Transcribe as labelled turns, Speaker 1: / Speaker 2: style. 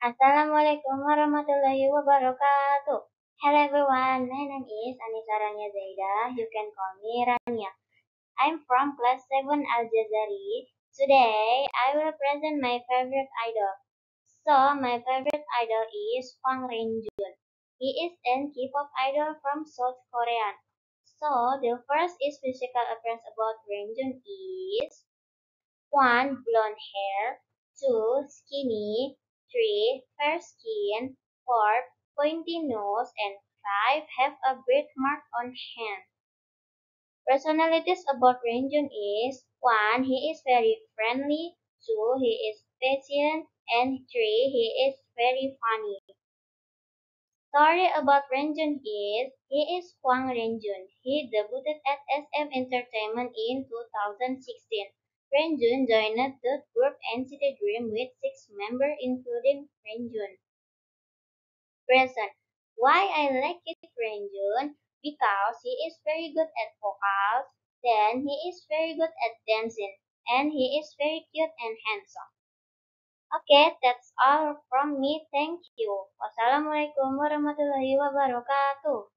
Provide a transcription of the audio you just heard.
Speaker 1: Assalamualaikum warahmatullahi wabarakatuh. Hello everyone, my name is Anissa Rania Zaida. You can call me Rania. I'm from class 7 Al Jazari. Today, I will present my favorite idol. So, my favorite idol is Hwang Rae-jun. He is an K-pop idol from South Korea. So, the first is physical appearance about Rae-jun is 1. Blonde hair. 2. Skinny. 3. Fair skin. 4. Pointy nose. And 5. Have a birthmark on hand. Personalities about Renjun is 1. He is very friendly. 2. He is patient. And 3. He is very funny. Story about Renjun is he is Hwang Renjun. He debuted at SM Entertainment in 2016. Renjun joined the group NCT Dream with 6 members including Renjun. Present. Why I like it Renjun? Because he is very good at vocals, then he is very good at dancing, and he is very cute and handsome. Okay, that's all from me. Thank you. Wassalamualaikum warahmatullahi wabarakatuh.